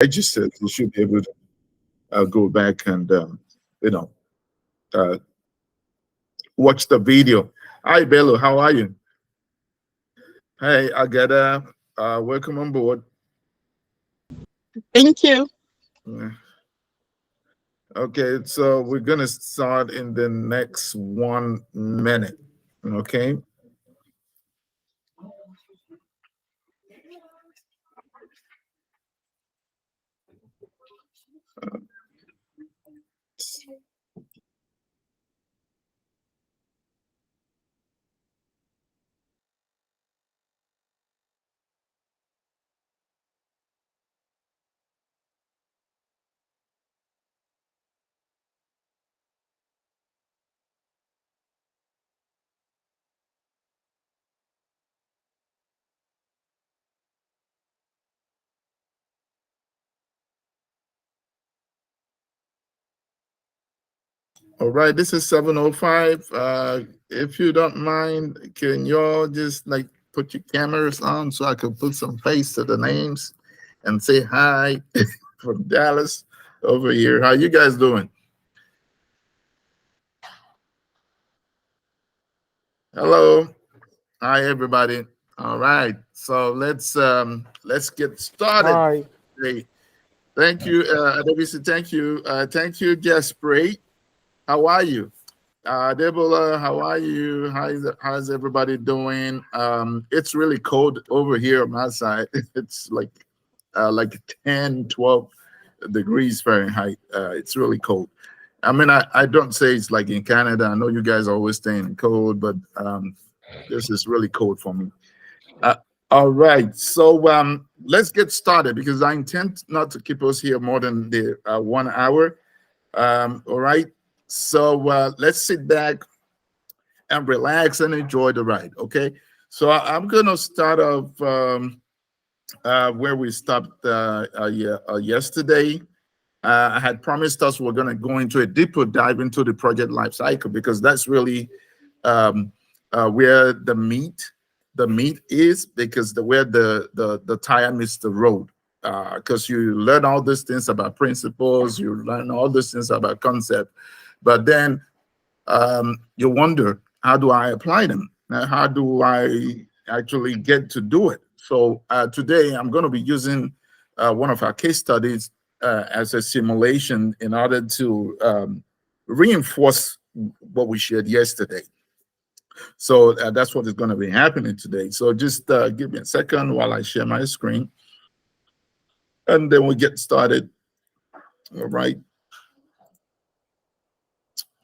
registered, you should be able to go back and you know uh, watch the video. Hi, Bello. How are you? Hey, Agada. Welcome on board. Thank you. Yeah. Okay, so we're gonna start in the next 1 minute. Okay. All right, this is 7:05. If you don't mind, can y'all just like put your cameras on so I can put some face to the names and say hi from Dallas over here. How you guys doing? Hello. Hi everybody. All right. So let's get started. Hi. Hey, thank you, WC. Thank you, Jespray. How are you? Debola, how are you? How's everybody doing? It's really cold over here on my side. It's like 10, 12 degrees Fahrenheit. It's really cold. I mean, I don't say it's like in Canada. I know you guys are always staying cold, but this is really cold for me. Uh, all right, so let's get started because I intend not to keep us here more than the 1 hour. All right, so let's sit back and relax and enjoy the ride. Okay, so I'm gonna start off where we stopped yesterday. I had promised us we're gonna go into a deeper dive into the project life cycle because that's really um, where the meat is because where the tire meets the road because you learn all these things about principles, you learn all these things about concept, but then you wonder, how do I apply them? How do I actually get to do it? So today I'm going to be using one of our case studies as a simulation in order to reinforce what we shared yesterday. So that's what is going to be happening today. So just give me a second while I share my screen, and then we get started. All right.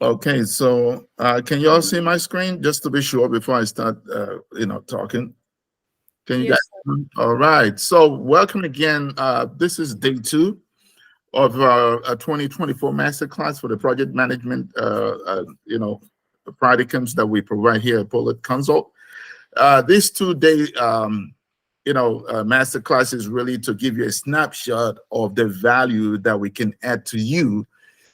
Okay, so can you all see my screen just to be sure before I start, talking? Can you guys? Yes. All right. So welcome again. This is day two of our 2024 masterclass for the project management, practicums that we provide here at Polar Consult. This 2 day, masterclass is really to give you a snapshot of the value that we can add to you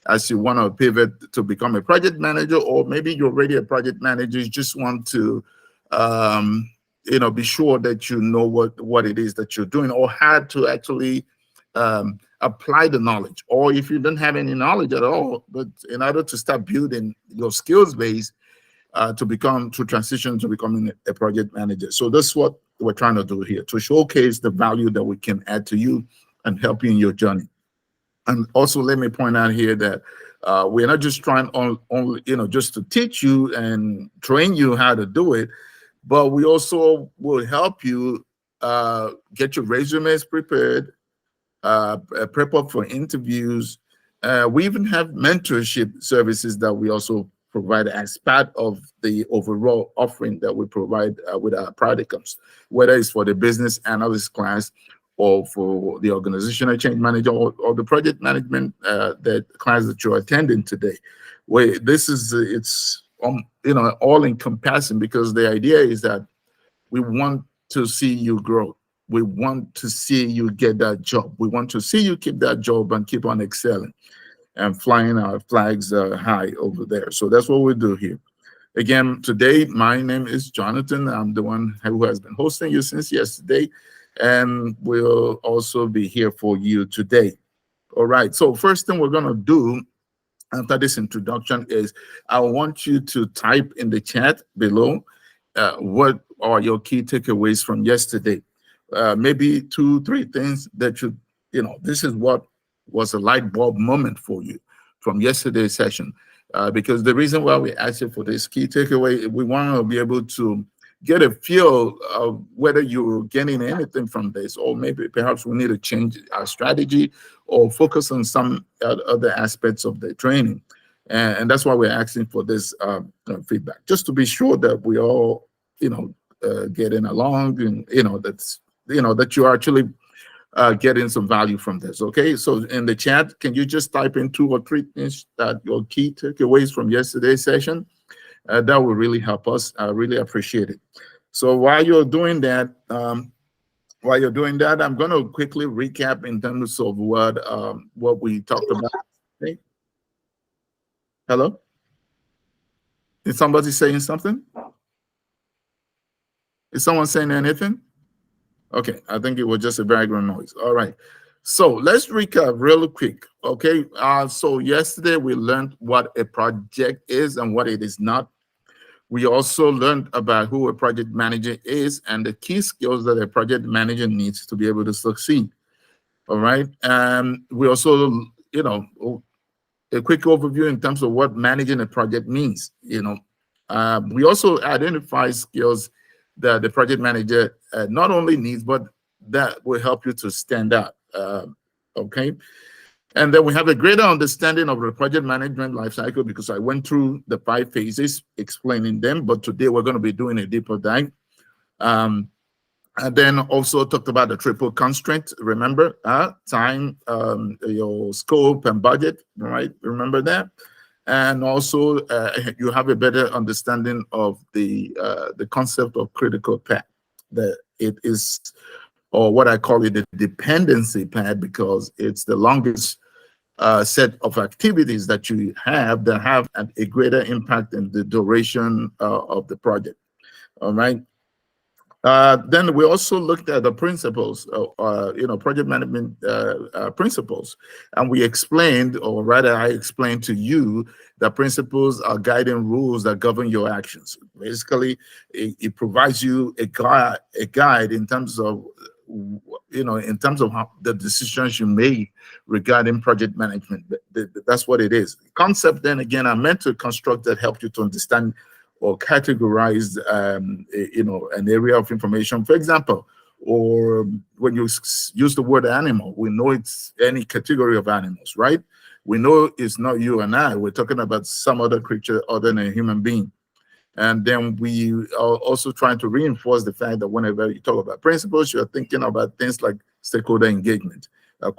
as you want to pivot to become a project manager, or maybe you're already a project manager, you just want to be sure that you know what it is that you're doing or how to actually apply the knowledge. Or if you don't have any knowledge at all, but in order to start building your skills base to transition to becoming a project manager. So that's what we're trying to do here, to showcase the value that we can add to you and help you in your journey. And also, let me point out here that we're not just trying only, just to teach you and train you how to do it, but we also will help you get your resumes prepared, prep up for interviews. We even have mentorship services that we also provide as part of the overall offering that we provide with our practicums, whether it's for the business analyst class or for the organizational change manager or the project management that class that you're attending today. Where this is it's all encompassing, because the idea is that we want to see you grow. We want to see you get that job. We want to see you keep that job and keep on excelling and flying our flags high over there. So that's what we do here. Again, today, my name is Jonathan. I'm the one who has been hosting you since yesterday. and we'll also be here for you today. All right. So first thing we're going to do after this introduction is I want you to type in the chat below what are your key takeaways from yesterday. Maybe two, three things that this is what was a light bulb moment for you from yesterday's session. Because the reason why we asked you for this key takeaway, we want to be able to get a feel of whether you're getting anything from this, or maybe perhaps we need to change our strategy or focus on some other aspects of the training. And that's why we're asking for this feedback, just to be sure that we all, getting along, and that you are actually getting some value from this. Okay, so in the chat, can you just type in 2 or 3 things that your key takeaways from yesterday's session? That will really help us. I really appreciate it. So while you're doing that, I'm going to quickly recap in terms of what we talked about. Okay. Hello? Is somebody saying something? Is someone saying anything? Okay, I think it was just a background noise. All right. So let's recap real quick. Okay. So yesterday we learned what a project is and what it is not. We also learned about who a project manager is and the key skills that a project manager needs to be able to succeed. All right. And we also, a quick overview in terms of what managing a project means. We also identify skills that the project manager not only needs, but that will help you to stand out. Okay. And then we have a greater understanding of the project management lifecycle, because I went through the 5 phases explaining them, but today we're going to be doing a deeper dive. And then also talked about the triple constraint. Remember, time, your scope, and budget, right? Remember that? And also, you have a better understanding of the concept of critical path. That it is, or what I call it, the dependency path, because it's the longest set of activities that you have that have a greater impact in the duration of the project. All right. Then we also looked at the principles, project management principles, and we explained, or rather I explained to you, that principles are guiding rules that govern your actions. Basically, it provides you a guide in terms of, how the decisions you make regarding project management. That's what it is. Concept, then again, are meant to construct that help you to understand or categorize, an area of information. For example, or when you use the word animal, we know it's any category of animals, right? We know it's not you and I. We're talking about some other creature other than a human being. And then we are also trying to reinforce the fact that whenever you talk about principles, you're thinking about things like stakeholder engagement.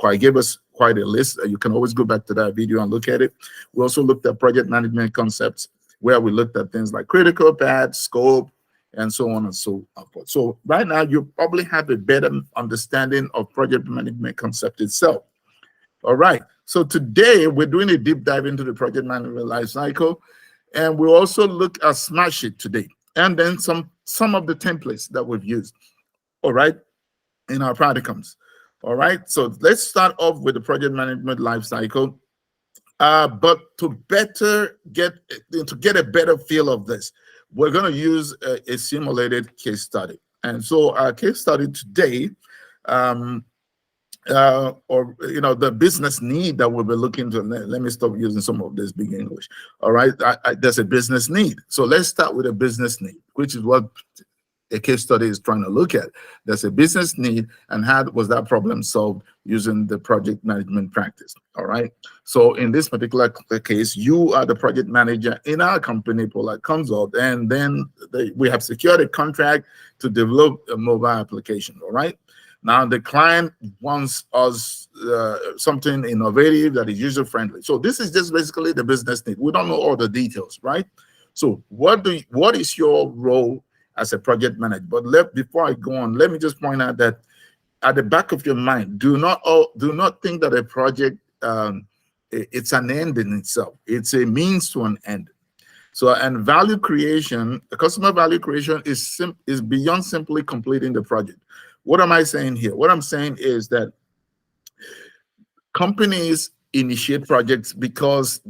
I gave us quite a list. You can always go back to that video and look at it. We also looked at project management concepts, where we looked at things like critical path, scope, and so on and so forth. So right now, you probably have a better understanding of project management concept itself. All right. So today, we're doing a deep dive into the project management lifecycle, and we'll also look at Smash It today, and then some of the templates that we've used. All right, in our practicums. All right. So let's start off with the project management lifecycle. But to get a better feel of this, we're going to use a simulated case study. And so our case study today, the business need that we'll be looking to. Let me stop using some of this big English. All right, there's a business need. So let's start with a business need, which is what a case study is trying to look at. There's a business need, and how was that problem solved using the project management practice? All right. So in this particular case, you are the project manager in our company, Polar Consult, and then we have secured a contract to develop a mobile application. All right. Now the client wants us something innovative that is user friendly. So this is just basically the business need. We don't know all the details, right? So what is your role as a project manager? But before I go on, let me just point out that at the back of your mind, do not think that a project it's an end in itself. It's a means to an end. So, and value creation, customer value creation is beyond simply completing the project. What am I saying here? What I'm saying is that companies initiate projects because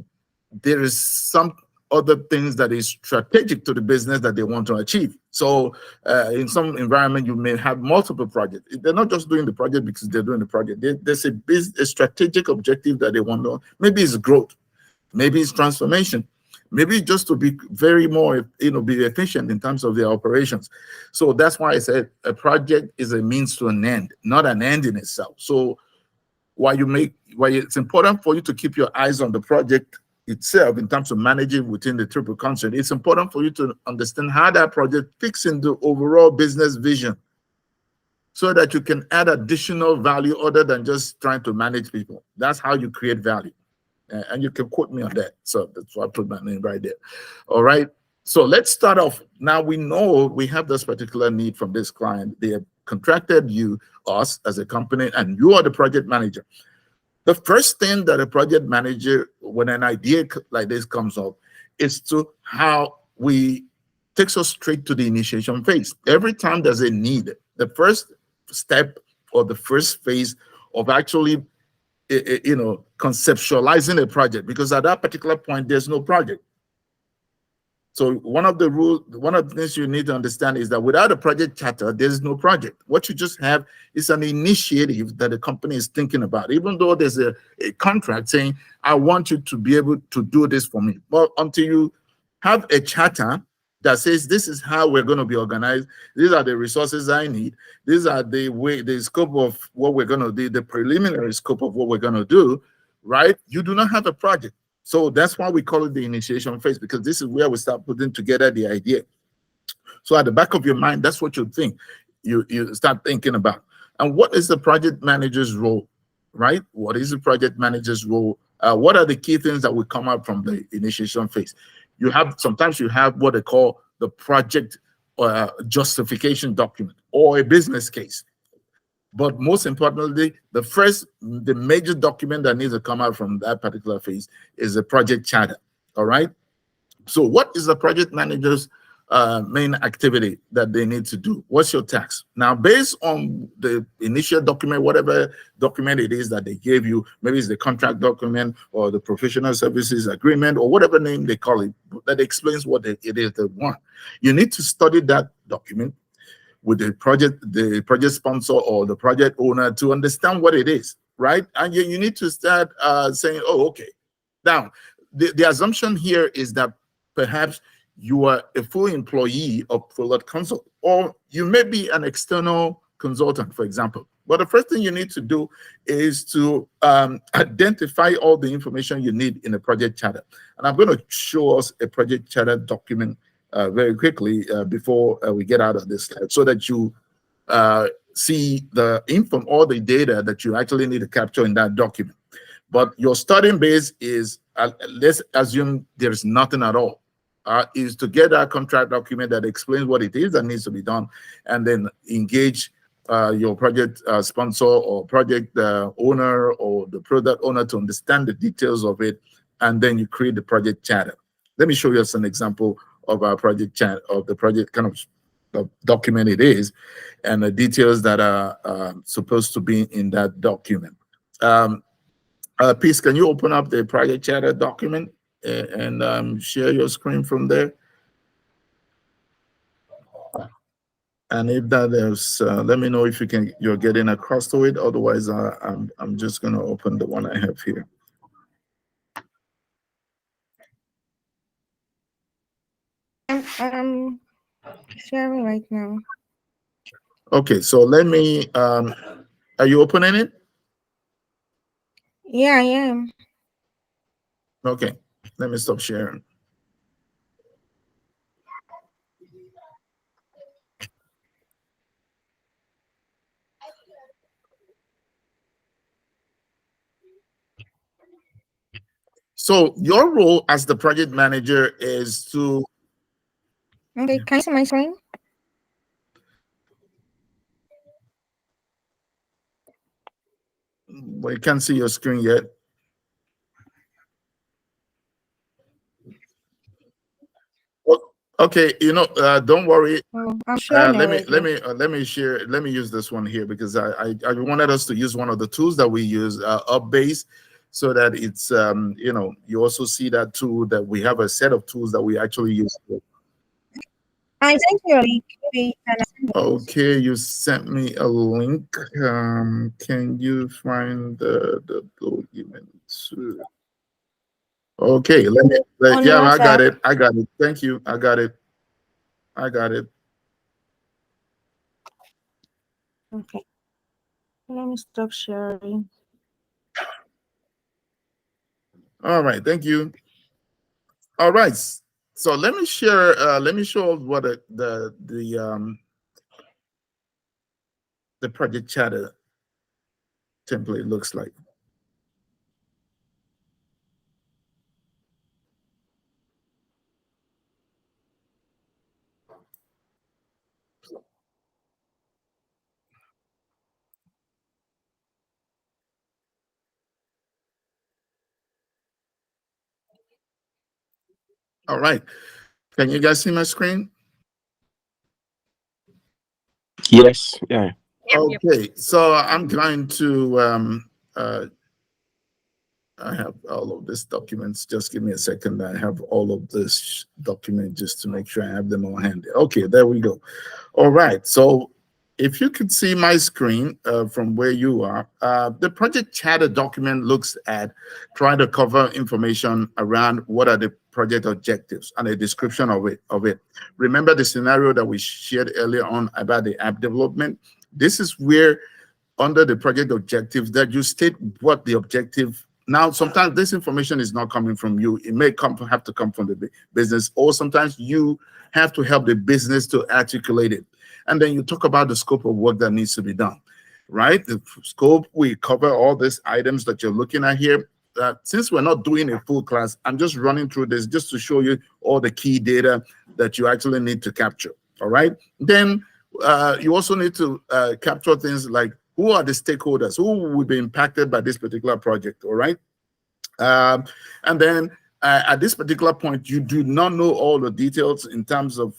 there is some other things that is strategic to the business that they want to achieve. So in some environment, you may have multiple projects. They're not just doing the project because they're doing the project. There's a strategic objective that they want to, maybe it's growth, maybe it's transformation, maybe just to be very more, be efficient in terms of their operations. So that's why I said a project is a means to an end, not an end in itself. So while it's important for you to keep your eyes on the project itself in terms of managing within the triple concern, it's important for you to understand how that project fits into overall business vision so that you can add additional value other than just trying to manage people. That's how you create value. And you can quote me on that. So that's why I put my name right there. All right. So let's start off. Now we know we have this particular need from this client. They have contracted us as a company, and you are the project manager. The first thing that a project manager, when an idea like this comes up, is to how we takes us straight to the initiation phase. Every time there's a need, the first step or the first phase of actually conceptualizing a project, because at that particular point there's no project. So one of the things you need to understand is that without a project charter, there's no project. What you just have is an initiative that the company is thinking about, even though there's a contract saying, I want you to be able to do this for me. But until you have a charter that says, this is how we're going to be organized, these are the resources I need, these are the scope of what we're going to do, the preliminary scope of what we're going to do, right? You do not have a project. So that's why we call it the initiation phase, because this is where we start putting together the idea. So at the back of your mind, that's what you think. You start thinking about. And what is the project manager's role, right? What is the project manager's role? What are the key things that will come out from the initiation phase? Sometimes you have what they call the project justification document or a business case. But most importantly, the major document that needs to come out from that particular phase is a project charter. All right. So what is the project manager's main activity that they need to do? What's your task? Now, based on the initial document, whatever document it is that they gave you, maybe it's the contract document or the professional services agreement or whatever name they call it, that explains what it is they want. You need to study that document with the project sponsor or the project owner to understand what it is, right? And you need to start saying, oh, okay. Now, the assumption here is that perhaps you are a full employee of Fuller Consult, or you may be an external consultant, for example. But the first thing you need to do is to identify all the information you need in a project charter. And I'm going to show us a project charter document very quickly before we get out of this slide, so that you see all the data that you actually need to capture in that document. But your starting base is, let's assume there's nothing at all, is to get a contract document that explains what it is that needs to be done, and then engage your project sponsor or project owner or the product owner to understand the details of it, and then you create the project charter. Let me show you an example of our project chat, of the project kind of document it is, and the details that are supposed to be in that document. Peace, can you open up the project charter document and share your screen from there? And if that is, let me know if you're getting across to it. Otherwise, I'm just going to open the one I have here. I'm sharing right now. Okay, so let me. Are you opening it? Yeah, I am. Okay, let me stop sharing. So your role as the project manager is to. Okay, can you see my screen? Well, you can't see your screen yet. Okay, don't worry. Oh, I'm sharing it right now. Let me share. Let me use this one here because I wanted us to use one of the tools that we use, Upbase, so that it's you also see that tool that we have a set of tools that we actually use. I sent you a link. Maybe you can send it. Okay, you sent me a link. Can you find the document? Okay, On yeah, I got WhatsApp. it. I got it. Thank you. I got it. I got it. Okay. Let me stop sharing. All right. Thank you. All right. So let me share. Let me show what the project chatter template looks like. All right. Can you guys see my screen? Yes. Yeah. Okay. So I'm going to uh, I have all of these documents. Just give me a second. I have all of this document just to make sure I have them all handy. Okay, there we go. All right. So if you could see my screen from where you are, the project chatter document looks at trying to cover information around what are the project objectives and a description of it. Remember the scenario that we shared earlier on about the app development? This is where under the project objectives that you state what the objective. Now sometimes this information is not coming from you. It may have to come from the business, or sometimes you have to help the business to articulate it. And then you talk about the scope of work that needs to be done, right? The scope, we cover all these items that you're looking at here. Since we're not doing a full class, I'm just running through this just to show you all the key data that you actually need to capture. All right. Then you also need to capture things like who are the stakeholders, who will be impacted by this particular project. All right. Um, and then at this particular point, you do not know all the details in terms of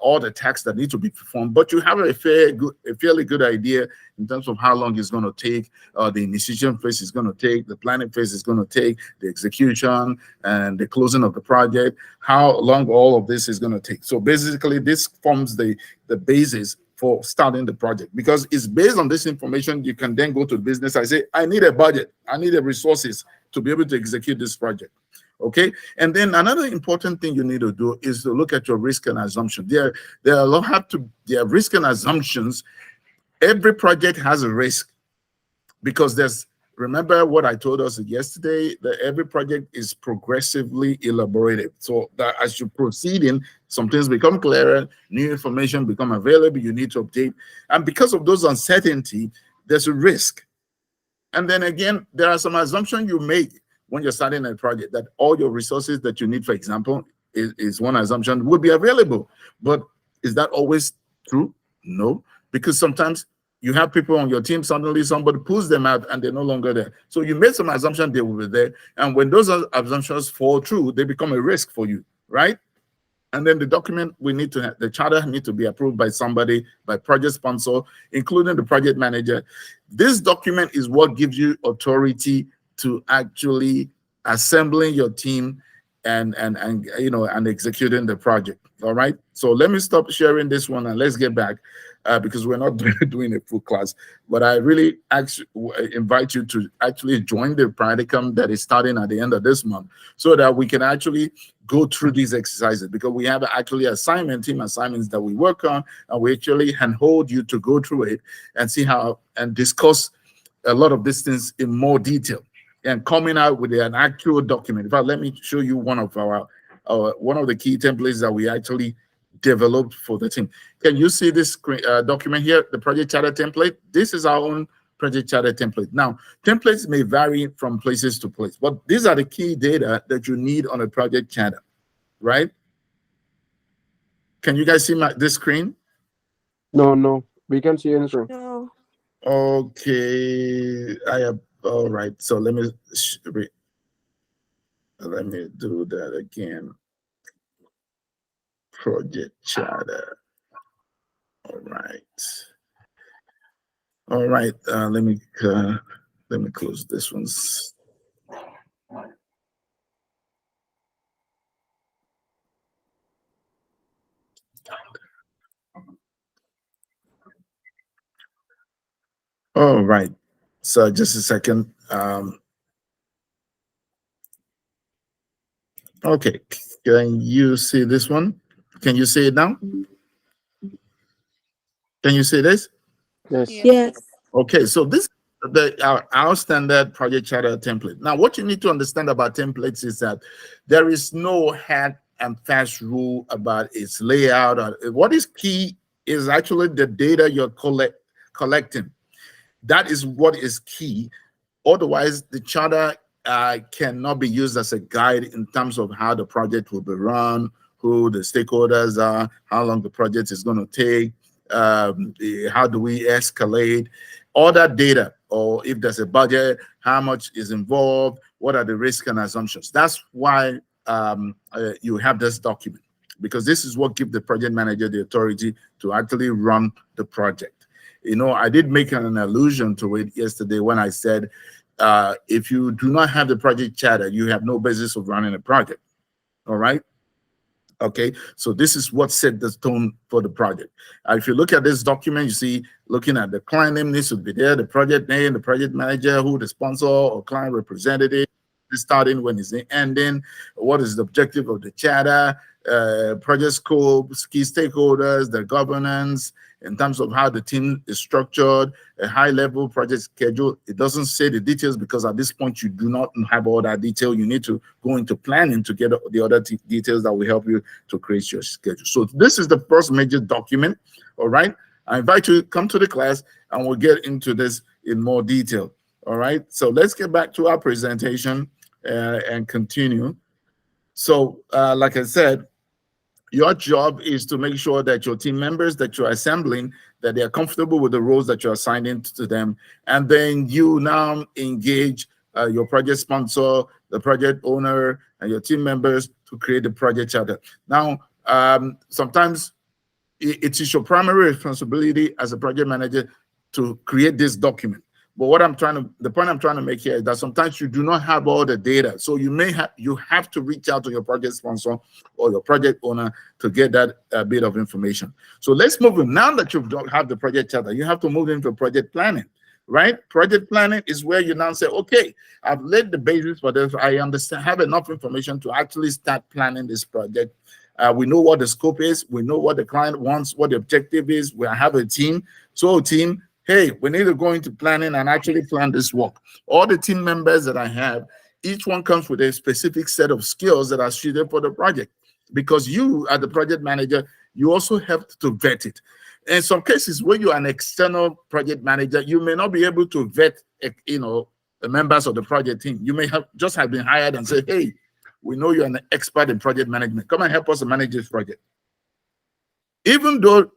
all the tasks that need to be performed, but you have a fairly good idea in terms of how long it's going to take, the initiation phase is going to take, the planning phase is going to take, the execution and the closing of the project, how long all of this is going to take. So basically, this forms the basis for starting the project, because it's based on this information you can then go to the business and say, I need a budget, I need the resources to be able to execute this project. Okay. And then another important thing you need to do is to look at your risk and assumption. There are risk and assumptions. Every project has a risk, because remember what I told us yesterday, that every project is progressively elaborated. So that as you proceed in, some things become clearer, new information become available, you need to update. And because of those uncertainty, there's a risk. And then again, there are some assumptions you make when you're starting a project, that all your resources that you need, for example, is one assumption, will be available. But is that always true? No, because sometimes you have people on your team, suddenly somebody pulls them out and they're no longer there. So you made some assumption they will be there. And when those assumptions fall true, they become a risk for you, right? And then the document we need to have, the charter need to be approved by somebody, by project sponsor, including the project manager. This document is what gives you authority to actually assembling your team and executing the project. All right. So let me stop sharing this one and let's get back, because we're not doing a full class. But I really actually invite you to actually join the practicum that is starting at the end of this month, so that we can actually go through these exercises, because we have actually team assignments that we work on, and we actually handhold you to go through it and see how and discuss a lot of these things in more detail, and coming out with an actual document. In fact, let me show you one of one of the key templates that we actually developed for the team. Can you see this document here, the project charter template? This is our own project charter template. Now, templates may vary from places to place, but these are the key data that you need on a project charter, right? Can you guys see this screen? No, no. We can see anything. No. Okay, I have. All right. So let me do that again. project charter. All right. All right. Let me close this one. All right. So just a second. Okay. Can you see this one? Can you see it now? Can you see this? Yes. Yes. Okay. So this our standard project charter template. Now, what you need to understand about templates is that there is no hard and fast rule about its layout. What is key is actually the data you're collecting. That is what is key. Otherwise, the charter cannot be used as a guide in terms of how the project will be run, who the stakeholders are, how long the project is going to take, how do we escalate, all that data, or if there's a budget, how much is involved, what are the risks and assumptions. That's why you have this document, because this is what gives the project manager the authority to actually run the project. You know, I did make an allusion to it yesterday when I said, if you do not have the project charter, you have no basis of running a project. All right. Okay. So this is what set the tone for the project. If you look at this document, you see, looking at the client name needs to be there, the project name, the project manager, who the sponsor or client representative, starting, when is it ending, what is the objective of the charter, project scope, key stakeholders, the governance, in terms of how the team is structured, a high-level project schedule. It doesn't say the details because at this point you do not have all that detail. You need to go into planning to get the other details that will help you to create your schedule. So this is the first major document. All right. I invite you to come to the class and we'll get into this in more detail. All right. So let's get back to our presentation and continue. So like I said, your job is to make sure that your team members that you're assembling, that they are comfortable with the roles that you're assigning to them. And then you now engage your project sponsor, the project owner, and your team members to create the project charter. Now, sometimes it is your primary responsibility as a project manager to create this document. But the point I'm trying to make here is that sometimes you do not have all the data. So you have to reach out to your project sponsor or your project owner to get that bit of information. So let's move in. Now that you have the project charter, you have to move into project planning, right? Project planning is where you now say, okay, I've laid the basis for this. I understand, have enough information to actually start planning this project. We know what the scope is. We know what the client wants, what the objective is. We have a team. So team, hey, we need to go into planning and actually plan this work. All the team members that I have, each one comes with a specific set of skills that are suited for the project. Because you, as the project manager, you also have to vet it. In some cases, when you're an external project manager, you may not be able to vet, the members of the project team. You may have been hired and say, hey, we know you're an expert in project management. Come and help us to manage this project. Even though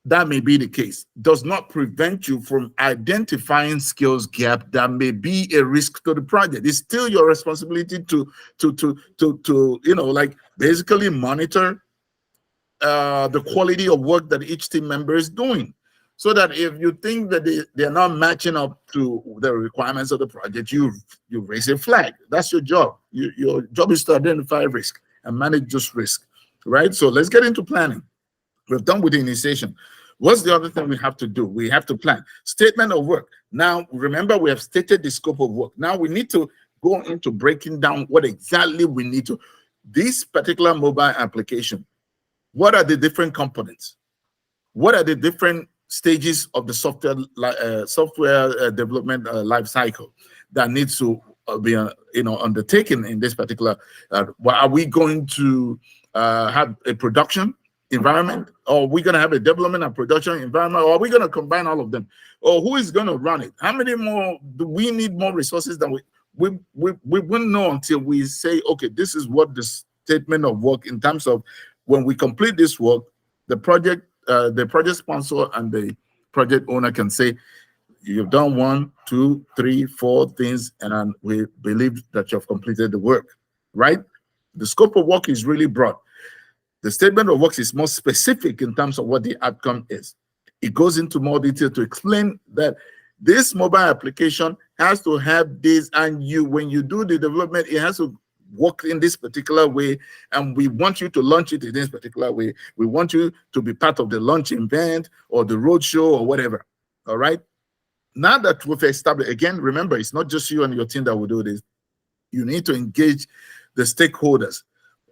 that may be the case, does not prevent you from identifying skills gap that may be a risk to the project. It's still your responsibility to basically monitor the quality of work that each team member is doing. So that if you think that they're not matching up to the requirements of the project, you raise a flag. That's your job. Your job is to identify risk and manage this risk, right? So let's get into planning. We've done with the initiation. What's the other thing we have to do? We have to plan. Statement of work. Now, remember, we have stated the scope of work. Now we need to go into breaking down what exactly we need to. This particular mobile application, what are the different components? What are the different stages of the software development life cycle that needs to be undertaken in this particular? Are we going to have a production environment, or are we going to have a development and production environment, or are we going to combine all of them? Or who is going to run it? How many more do we need? More resources than we wouldn't know until we say, okay, this is what the statement of work in terms of when we complete this work, the project sponsor and the project owner can say, you've done 1, 2, 3, 4 things, and we believe that you've completed the work, right? The scope of work is really broad. The statement of works is more specific in terms of what the outcome is. It goes into more detail to explain that this mobile application has to have this, and when you do the development, it has to work in this particular way, and we want you to launch it in this particular way. We want you to be part of the launch event or the roadshow or whatever. All right. Now that we've established, again, remember, it's not just you and your team that will do this. You need to engage the stakeholders.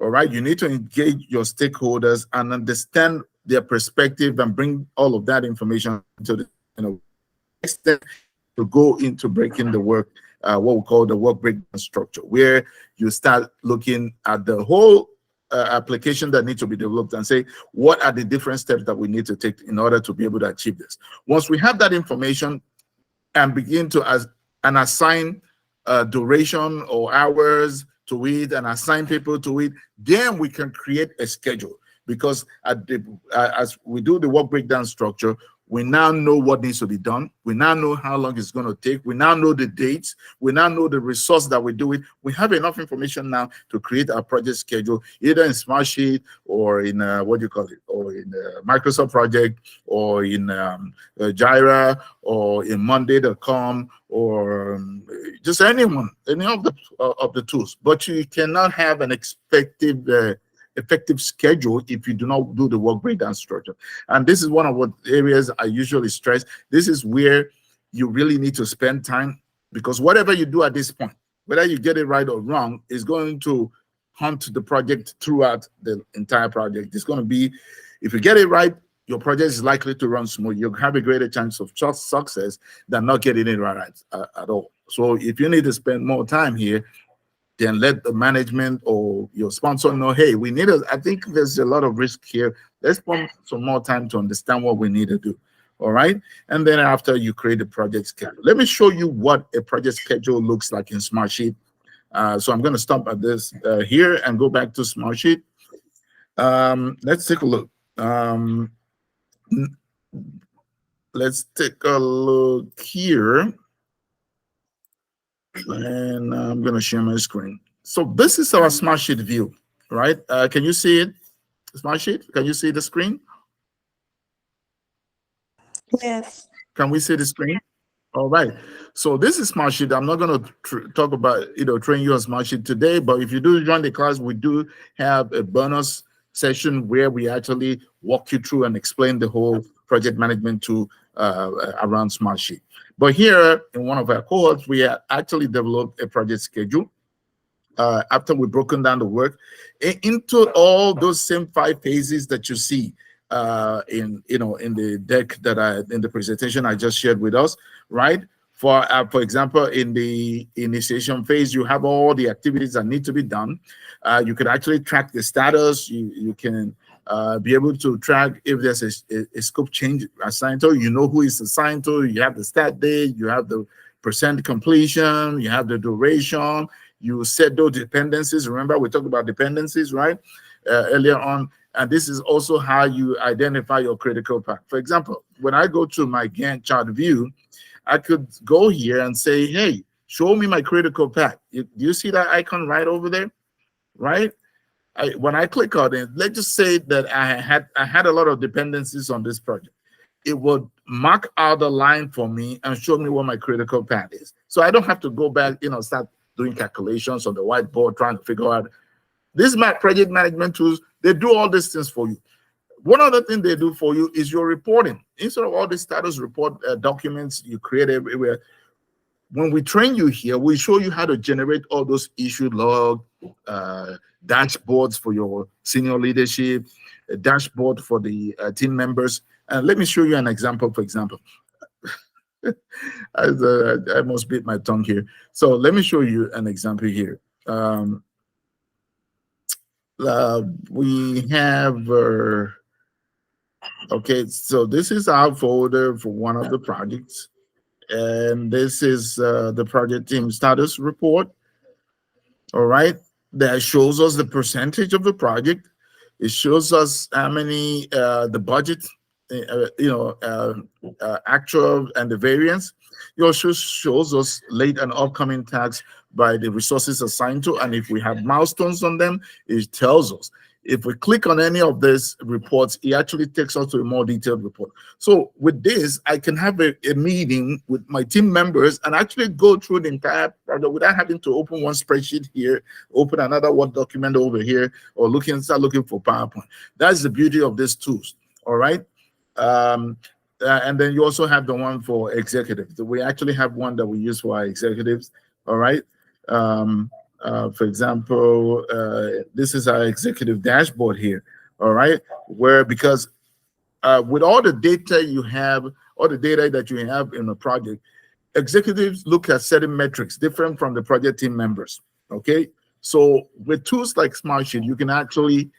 All right. You need to engage your stakeholders and understand their perspective and bring all of that information to the extent to go into breaking the work, what we call the work breakdown structure, where you start looking at the whole application that needs to be developed and say, what are the different steps that we need to take in order to be able to achieve this? Once we have that information and begin to assign duration or hours to it and assign people to it, then we can create a schedule. Because as we do the work breakdown structure, we now know what needs to be done. We now know how long it's going to take. We now know the dates. We now know the resource that we do it. We have enough information now to create our project schedule, either in Smartsheet or in what do you call it, or in Microsoft Project, or in Jira, or in Monday.com, or just any of the tools. But you cannot have an effective schedule if you do not do the work breakdown structure. And this is one of what areas I usually stress. This is where you really need to spend time, because whatever you do at this point, whether you get it right or wrong, is going to haunt the project throughout the entire project. It's going to be, if you get it right, your project is likely to run smooth. You have a greater chance of success than not getting it right at all. So if you need to spend more time here, then let the management or your sponsor know, hey, I think there's a lot of risk here. Let's spend some more time to understand what we need to do. All right. And then after, you create a project schedule. Let me show you what a project schedule looks like in Smartsheet. So I'm going to stop at this here and go back to Smartsheet. Let's take a look. Let's take a look here. And I'm going to share my screen. So this is our Smartsheet view, right? Can you see it? Smartsheet, can you see the screen? Yes. Can we see the screen? All right. So this is Smartsheet. I'm not going to talk about, train you on Smartsheet today, but if you do join the class, we do have a bonus session where we actually walk you through and explain the whole project management tool around Smartsheet. But here in one of our cohorts, we actually developed a project schedule after we've broken down the work into all those same 5 phases that you see in the deck in the presentation I just shared with us, right? For example, in the initiation phase, you have all the activities that need to be done. You can actually track the status. You can be able to track if there's a scope change assigned to, who is assigned to, you have the start date, you have the percent completion, you have the duration, you set those dependencies. Remember, we talked about dependencies, right? Earlier on. And this is also how you identify your critical path. For example, when I go to my Gantt chart view, I could go here and say, hey, show me my critical path. Do you see that icon right over there, right? When I click on it, let's just say that I had a lot of dependencies on this project. It would mark out the line for me and show me what my critical path is. So I don't have to go back, start doing calculations on the whiteboard, trying to figure out. These project management tools, they do all these things for you. One other thing they do for you is your reporting. Instead of all the status report documents you create everywhere, when we train you here, we show you how to generate all those issue log, dashboards for your senior leadership, a dashboard for the team members. And let me show you an example, for example. I must bit my tongue here. So let me show you an example here. We have, okay, so this is our folder for one of the projects. And this is the project team status report. All right, that shows us the percentage of the project. It shows us how many the budget, actual and the variance. It also shows us late and upcoming tasks by the resources assigned to, and if we have milestones on them, it tells us. If we click on any of these reports, it actually takes us to a more detailed report. So with this, I can have a meeting with my team members and actually go through the entire project without having to open one spreadsheet here, open another Word document over here, or start looking for PowerPoint. That's the beauty of these tools. All right. And then you also have the one for executives. We actually have one that we use for our executives. All right. For example, this is our executive dashboard here. All right. Where because with all the data you have, all the data that you have in a project, executives look at certain metrics different from the project team members. Okay. So with tools like Smartsheet, you can actually,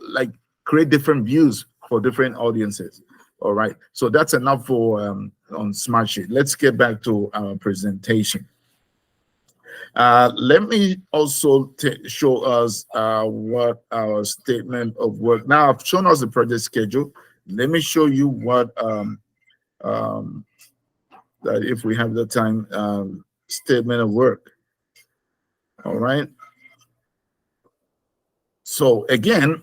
like create different views for different audiences. All right. So that's enough for on Smartsheet. Let's get back to our presentation. Let me also show us what our statement of work. Now I've shown us the project schedule. Let me show you what that if we have the time, statement of work. All right. So again,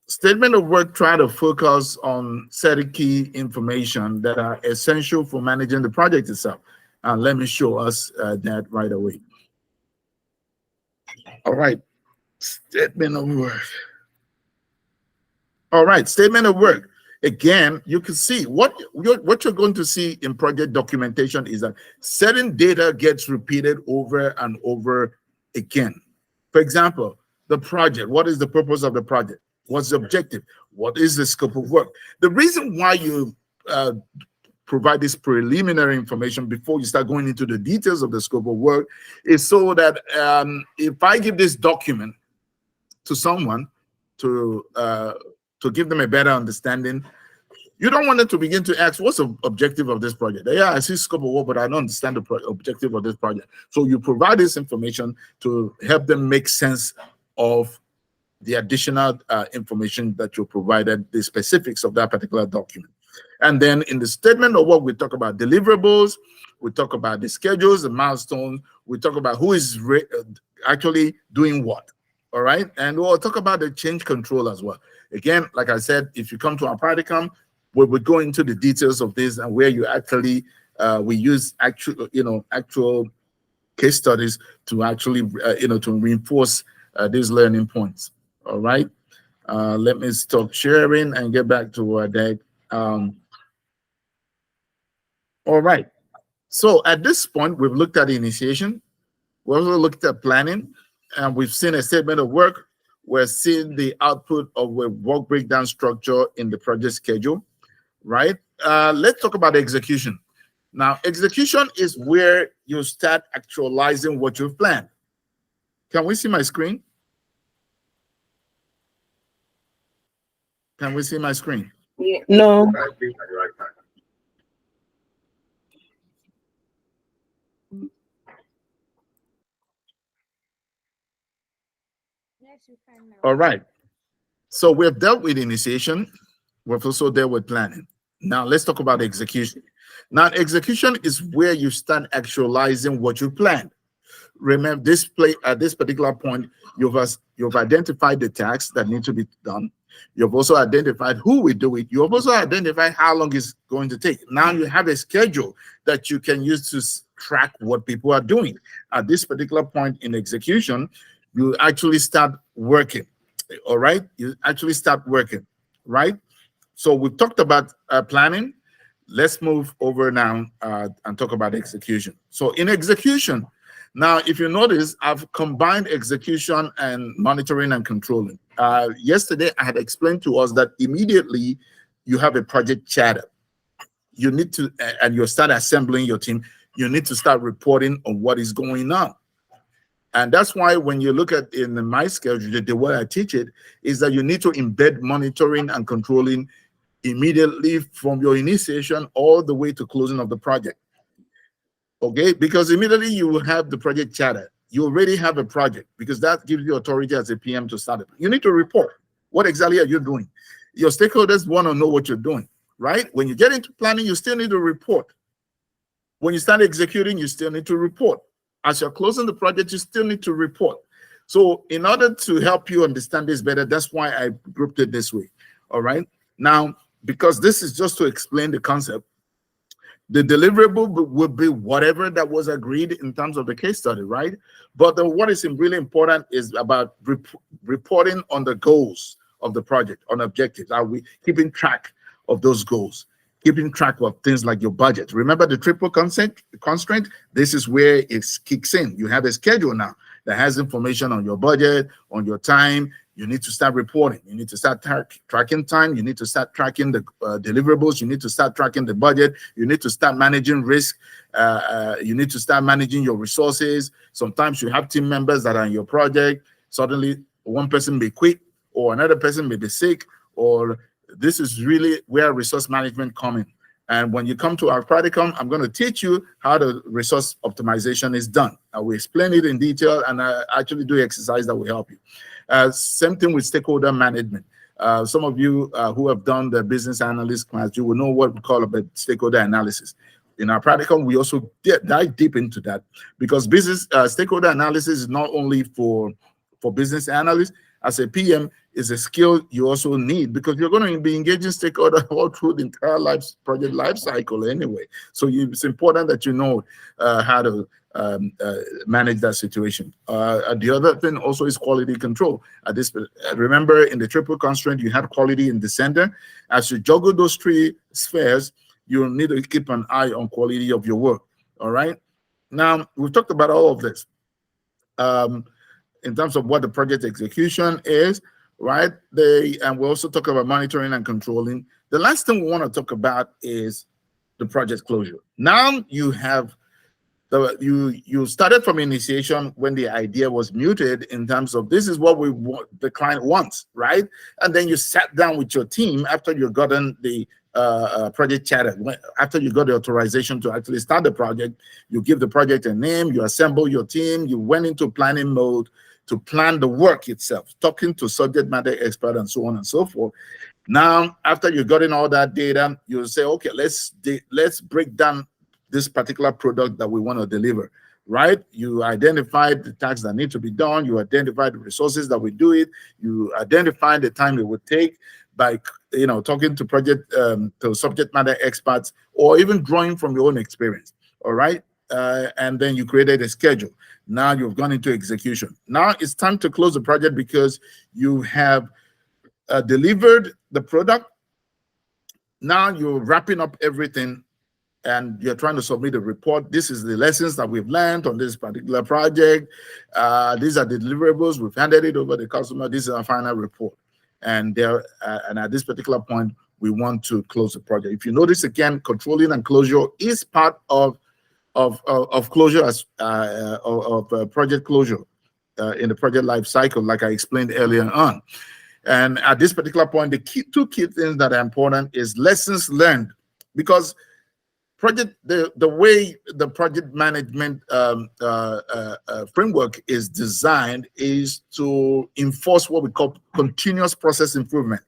statement of work try to focus on certain key information that are essential for managing the project itself. Let me show us that right away. All right, statement of work. All right, statement of work. Again, you can see what you're going to see in project documentation is that certain data gets repeated over and over again. For example, the project. What is the purpose of the project? What's the objective? What is the scope of work? The reason why you provide this preliminary information before you start going into the details of the scope of work is so that if I give this document to someone to give them a better understanding, you don't want them to begin to ask, what's the objective of this project? Yeah, I see scope of work, but I don't understand the objective of this project. So you provide this information to help them make sense of the additional information that you provided, the specifics of that particular document. And then in the statement of work, we talk about deliverables, we talk about the schedules, the milestones, we talk about who is actually doing what. All right. And we'll talk about the change control as well. Again, like I said, if you come to our practicum, we would go into the details of this and where you actually we use actual case studies to actually to reinforce these learning points. All right. Let me stop sharing and get back to our deck. All right. So at this point, we've looked at initiation. We also looked at planning, and we've seen a statement of work. We're seeing the output of a work breakdown structure in the project schedule, right? Let's talk about execution. Now, execution is where you start actualizing what you've planned. Can we see my screen? Can we see my screen? No. All right. So we've dealt with initiation. We've also dealt with planning. Now let's talk about execution. Now, execution is where you start actualizing what you planned. Remember, at this particular point, you've identified the tasks that need to be done. You've also identified who will do it. You've also identified how long it's going to take. Now you have a schedule that you can use to track what people are doing. At this particular point in execution, you actually start working. All right, you actually start working, right? So we've talked about planning. Let's move over now and talk about execution. So in execution, now, if you notice, I've combined execution and monitoring and controlling. Yesterday, I had explained to us that immediately you have a project chatter. You need to, and you start assembling your team, you need to start reporting on what is going on. And that's why when you look at in my schedule, the way I teach it is that you need to embed monitoring and controlling immediately from your initiation all the way to closing of the project. Okay, because immediately you will have the project chatter. You already have a project because that gives you authority as a PM to start it. You need to report. What exactly are you doing? Your stakeholders want to know what you're doing, right? When you get into planning, you still need to report. When you start executing, you still need to report. As you're closing the project, you still need to report. So in order to help you understand this better, that's why I grouped it this way. All right. Now, because this is just to explain the concept, the deliverable would be whatever that was agreed in terms of the case study, right? But what is really important is about reporting on the goals of the project, on objectives. Are we keeping track of those goals? Keeping track of things like your budget. Remember the triple constraint? This is where it kicks in. You have a schedule now that has information on your budget, on your time. You need to start reporting. You need to start tracking time. You need to start tracking the deliverables. You need to start tracking the budget. You need to start managing risk. You need to start managing your resources. Sometimes you have team members that are in your project. Suddenly, one person may quit, or another person may be sick, or this is really where resource management comes in. And when you come to our practicum, I'm going to teach you how the resource optimization is done. I will explain it in detail, and I actually do exercise that will help you. Same thing with stakeholder management. Some of you who have done the business analyst class, you will know what we call about stakeholder analysis. In our practicum, we also dive deep into that, because business stakeholder analysis is not only for business analysts. As a PM, is a skill you also need, because you're going to be engaging stakeholders all through the entire project life cycle anyway. So it's important that you know how to manage that situation. The other thing also is quality control. Remember, in the triple constraint, you have quality in the center. As you juggle those three spheres, you need to keep an eye on quality of your work. All right. Now, we've talked about all of this. In terms of what the project execution is, right? And we also talk about monitoring and controlling. The last thing we want to talk about is the project closure. Now you have you started from initiation when the idea was muted in terms of this is what we want, the client wants, right? And then you sat down with your team after you've gotten the project charter, after you got the authorization to actually start the project. You give the project a name, you assemble your team, you went into planning mode to plan the work itself, talking to subject matter expert and so on and so forth. Now, after you've gotten all that data, you say, okay, let's break down this particular product that we want to deliver, right? You identified the tasks that need to be done. You identified the resources that will do it. You identified the time it would take by, talking to to subject matter experts, or even drawing from your own experience, all right? And then you created a schedule. Now you've gone into execution. Now it's time to close the project, because you have delivered the product. Now you're wrapping up everything, and you're trying to submit a report. This is the lessons that we've learned on this particular project. These are the deliverables. We've handed it over to the customer. This is our final report. And at this particular point, we want to close the project. If you notice, again, controlling and closure is part of closure of project closure in the project life cycle, like I explained earlier on. And at this particular point, the two key things that are important is lessons learned, because the way the project management framework is designed is to enforce what we call continuous process improvement.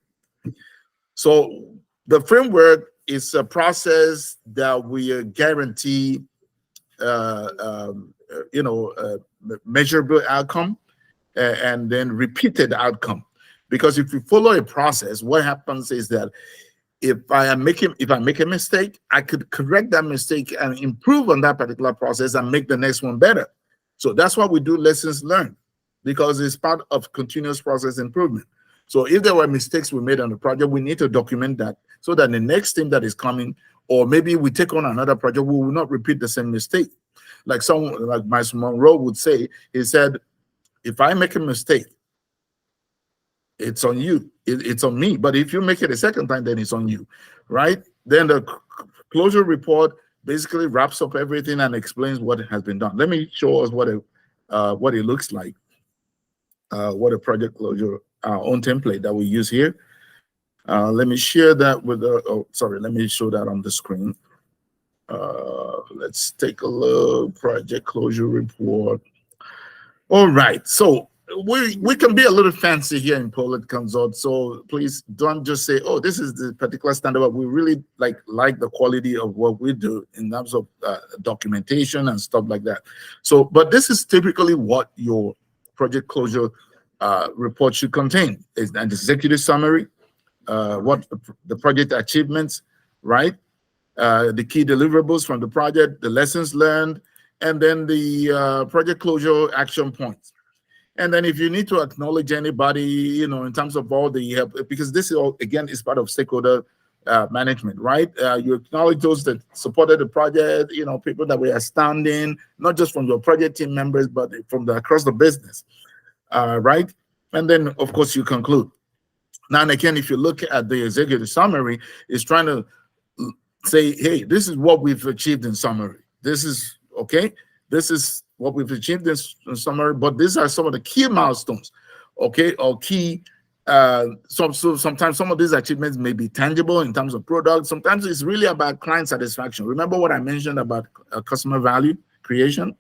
So the framework is a process that we guarantee measurable outcome and then repeated outcome. Because if you follow a process, what happens is that if I make a mistake, I could correct that mistake and improve on that particular process and make the next one better. So that's why we do lessons learned, because it's part of continuous process improvement. So if there were mistakes we made on the project, we need to document that, so that the next thing that is coming, or maybe we take on another project, we will not repeat the same mistake. Like someone like Miles Monroe would say, he said, if I make a mistake, it's on you, it's on me. But if you make it a second time, then it's on you, right? Then the closure report basically wraps up everything and explains what has been done. Let me show us what it looks like, what a project closure, our own template that we use here. Let me share that with let me show that on the screen. Let's take a look. Project closure report. All right, so we can be a little fancy here in Poland Consult, so please don't just say, oh, this is the particular standard, but we really like the quality of what we do in terms of documentation and stuff like that. So, but this is typically what your project closure report should contain is an executive summary, what the project achievements, right? The key deliverables from the project, the lessons learned, and then the project closure action points. And then if you need to acknowledge anybody, in terms of all the help, because this is all, again, is part of stakeholder management, right? You acknowledge those that supported the project, people that were outstanding, not just from your project team members, but from across the business, right? And then, of course, you conclude. Now, and again, if you look at the executive summary, it's trying to say, hey, this is what we've achieved in summary. This is, okay, this is what we've achieved in summary, but these are some of the key milestones, okay, or key, so sometimes some of these achievements may be tangible in terms of product. Sometimes it's really about client satisfaction. Remember what I mentioned about customer value creation,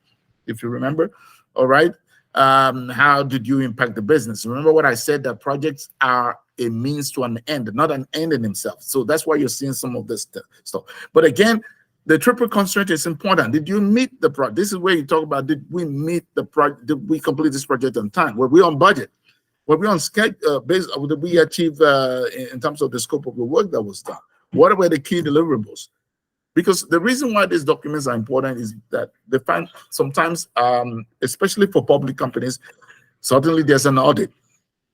if you remember, all right? How did you impact the business? Remember what I said, that projects are a means to an end, not an end in themselves. So that's why you're seeing some of this stuff. But again, the triple constraint is important. Did you meet the project? This is where you talk about, did we meet the project? Did we complete this project on time? Were we on budget? Were we on schedule? Did we achieve in terms of the scope of the work that was done? What were the key deliverables? Because the reason why these documents are important is that they find sometimes, especially for public companies, suddenly there's an audit,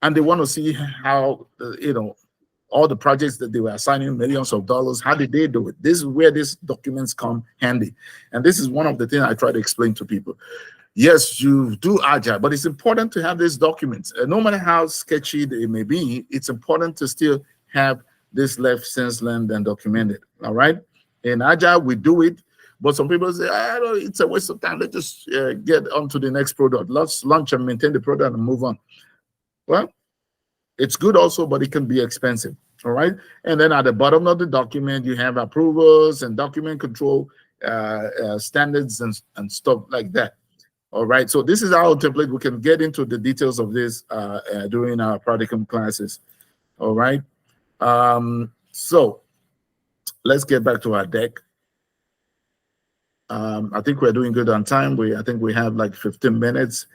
and they want to see how, all the projects that they were assigning millions of dollars, how did they do it? This is where these documents come handy. And this is one of the things I try to explain to people. Yes, you do agile, but it's important to have these documents. No matter how sketchy they may be, it's important to still have this lessons learned and documented, all right? In agile, we do it, but some people say, I don't, it's a waste of time. Let's just get on to the next product. Let's launch and maintain the product and move on. Well, it's good also, but it can be expensive, all right? And then at the bottom of the document, you have approvals and document control standards and stuff like that, all right? So this is our template. We can get into the details of this during our practicum classes, all right? So let's get back to our deck. I think we're doing good on time. I think we have like 15 minutes.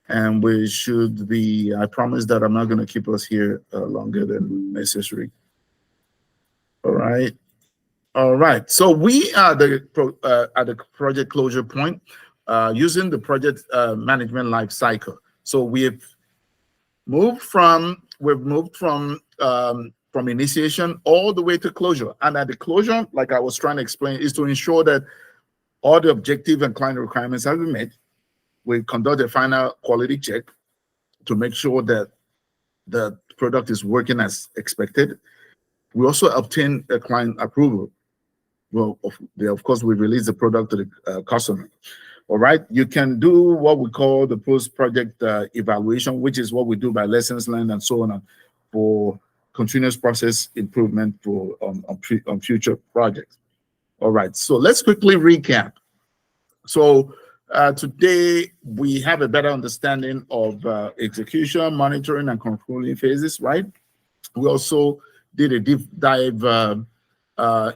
And we should be, I promise that I'm not going to keep us here longer than necessary. All right. All right. So we are at the project closure point using the project management life cycle. So we've moved from initiation all the way to closure. And at the closure, like I was trying to explain, is to ensure that all the objective and client requirements have been met. We conduct a final quality check to make sure that the product is working as expected. We also obtain a client approval. Well, of course, we release the product to the customer. All right. You can do what we call the post-project evaluation, which is what we do by lessons learned and so on for continuous process improvement for on future projects. All right. So let's quickly recap. So today, we have a better understanding of execution, monitoring, and controlling phases, right? We also did a deep dive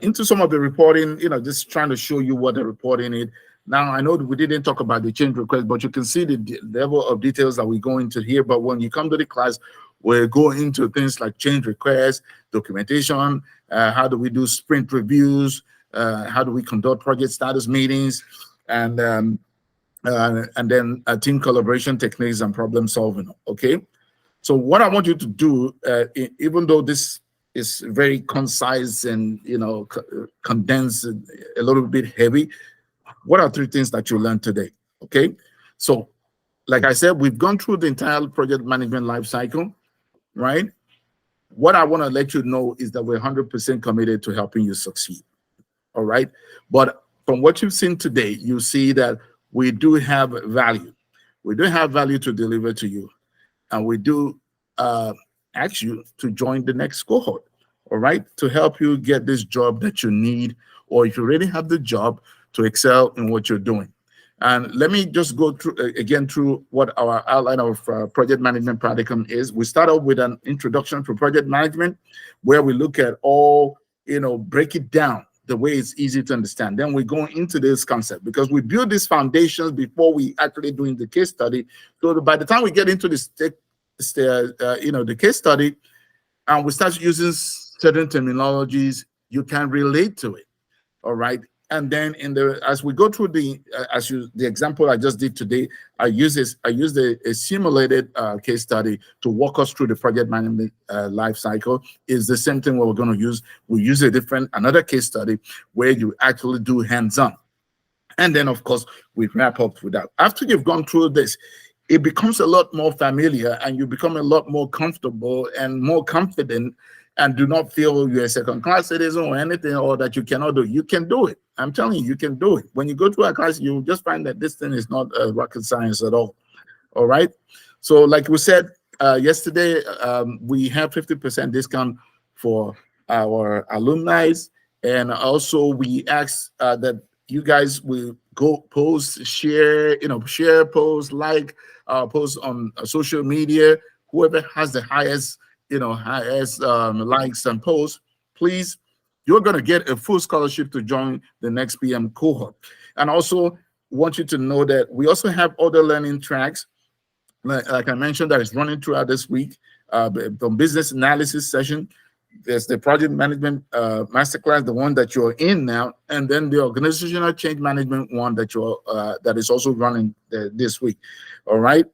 into some of the reporting, just trying to show you what the reporting is. Now, I know we didn't talk about the change request, but you can see the level of details that we go into here. But when you come to the class, we'll go into things like change requests, documentation, how do we do sprint reviews, how do we conduct project status meetings, and then team collaboration techniques and problem solving, okay? So what I want you to do, even though this is very concise and, condensed, a little bit heavy, what are 3 things that you learned today, okay? So like I said, we've gone through the entire project management life cycle, right? What I want to let you know is that we're 100% committed to helping you succeed, all right? But from what you've seen today, you see that we do have value. We do have value to deliver to you. And we do ask you to join the next cohort, all right? To help you get this job that you need, or if you already have the job, to excel in what you're doing. And let me just go through again through what our outline of project management practicum is. We start off with an introduction to project management, where we look at all, break it down, the way it's easy to understand. Then we go into this concept because we build these foundations before we actually doing the case study. So that by the time we get into the case study, and we start using certain terminologies, you can relate to it. All right. And then as we go through the example I just did today, I used a simulated case study to walk us through the project management life cycle. Is the same thing what we're going to use. We use another case study where you actually do hands-on. And then, of course, we wrap up with that. After you've gone through this, it becomes a lot more familiar and you become a lot more comfortable and more confident and do not feel you're a second-class citizen or anything or that you cannot do. You can do it. I'm telling you, you can do it. When you go to a class, you'll just find that this thing is not rocket science at all. All right? So like we said yesterday, we have 50% discount for our alumni. And also we ask that you guys will go post, share, post, post on social media. Whoever has the highest likes and posts, please, you're going to get a full scholarship to join the next PM cohort. And also want you to know that we also have other learning tracks, like I mentioned, that is running throughout this week. From business analysis session, there's the project management masterclass, the one that you're in now, and then the organizational change management one that is also running this week. All right,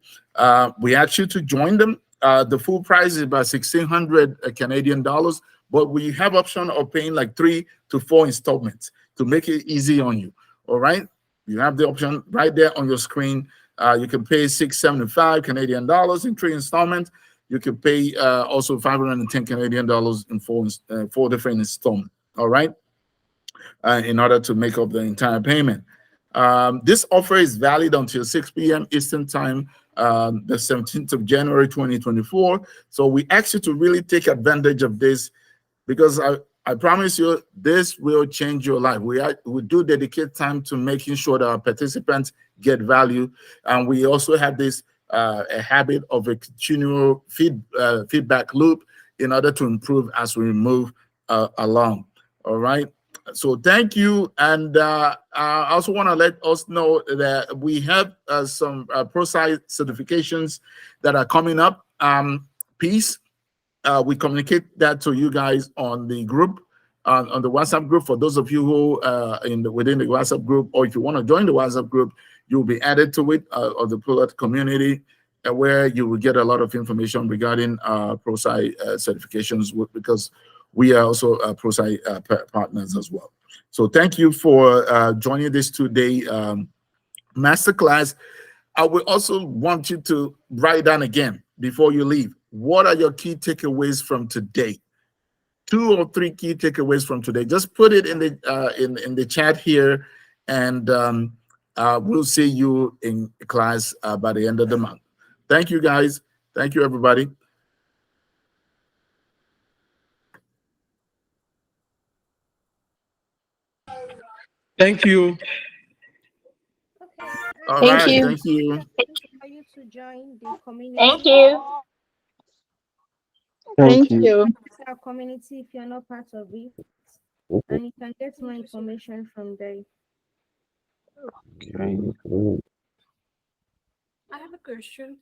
we ask you to join them. The full price is about 1,600 Canadian dollars, but we have option of paying like 3 to 4 installments to make it easy on you. All right, you have the option right there on your screen. You can pay 675 Canadian dollars in 3 installments. You can pay also 510 Canadian dollars in 4 different installments. All right, in order to make up the entire payment. This offer is valid until 6 p.m. Eastern Time, the 17th of January 2024. So we ask you to really take advantage of this because I promise you this will change your life. We do dedicate time to making sure that our participants get value, and we also have this a habit of a continual feedback loop in order to improve as we move along. All right. So thank you. And I also want to let us know that we have some ProSci certifications that are coming up. Peace. We communicate that to you guys on the group, on the WhatsApp group. For those of you who within the WhatsApp group, or if you want to join the WhatsApp group, you'll be added to it of the Pullert community, where you will get a lot of information regarding ProSci certifications, because we are also ProSci partners as well. So thank you for joining this today masterclass. I will also want you to write down again before you leave. What are your key takeaways from today? 2 or 3 key takeaways from today. Just put it in the chat here, and we'll see you in class by the end of the month. Thank you, guys. Thank you, everybody. Thank you. Okay. All Thank right. you. Thank you. For you to join the community. Thank you. Thank you. Our community, if you're not part of it, and you can get more information from there. Okay. I have a question.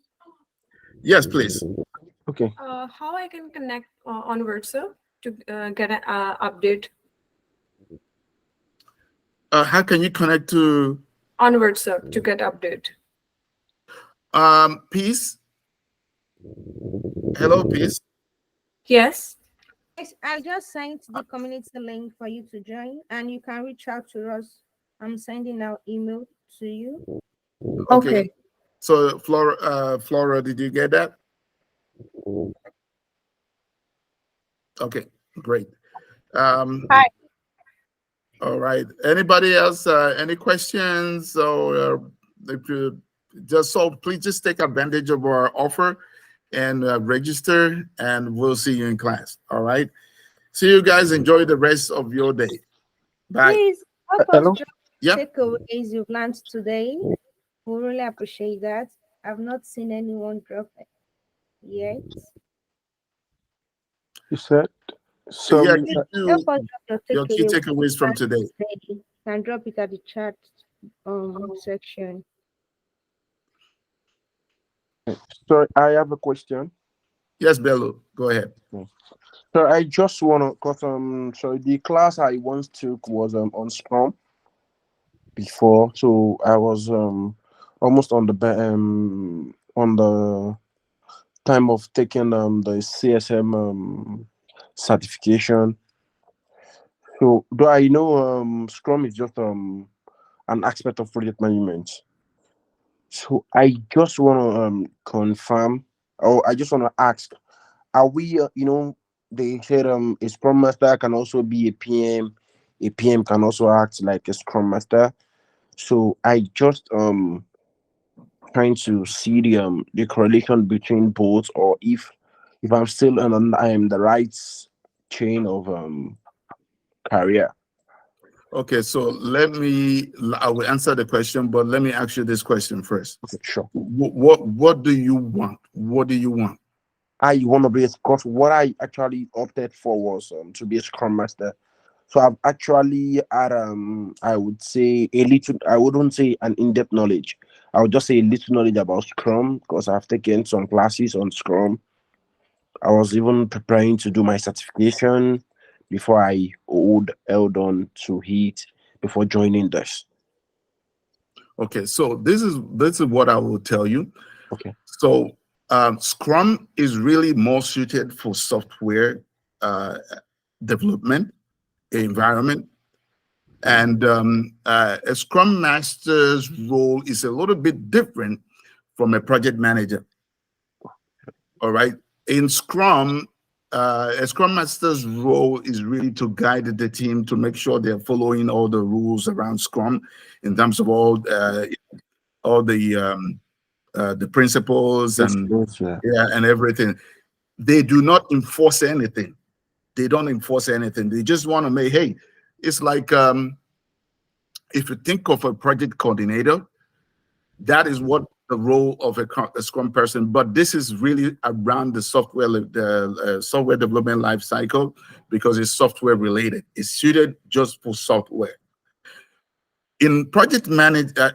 Yes, please. Okay. How I can connect on WhatsApp to get an update How can you connect to on WhatsApp to get update? Peace? Hello, Peace. Yes. I just sent the community link for you to join, and you can reach out to us. I'm sending out email to you. Okay. So Flora, did you get that? Okay, great. Hi. All right. Anybody else? Any questions? Or if you please just take advantage of our offer and register, and we'll see you in class. All right. See you guys. Enjoy the rest of your day. Bye. Please help us Hello? drop Yep. takeaways you've learned today. We really appreciate that. I've not seen anyone drop it yet. You said So Yeah, give Help us drop your your key takeaway. takeaways from today. You can drop it at the chat section. so I have a question. Yes, Bello, go ahead. So I just wanna cause so the class I once took was on Scrum before. So I was almost on the time of taking the CSM certification. So do I know Scrum is just an aspect of project management. So I just want to confirm, or I just want to ask, are we they said a Scrum Master can also be a PM can also act like a Scrum Master. So I just trying to see the correlation between both, or if I'm still on I'm the right chain of career. Okay, so I will answer the question, but let me ask you this question first. Okay, sure. What do you want? What do you want? I want to be, because what I actually opted for was to be a Scrum Master. So I've actually had I would say a little, I wouldn't say an in-depth knowledge. I would just say a little knowledge about Scrum because I've taken some classes on Scrum. I was even preparing to do my certification before I held on to it before joining this. Okay, so this is what I will tell you. Okay. So Scrum is really more suited for software development environment, and a Scrum Master's role is a little bit different from a project manager. All right, in Scrum, a Scrum Master's role is really to guide the team to make sure they're following all the rules around Scrum in terms of all the principles and and everything. They do not enforce anything. They don't enforce anything. They just want to make, hey, it's like if you think of a project coordinator, that is what the role of a Scrum person. But this is really around the software development life cycle because it's software related. It's suited just for software. In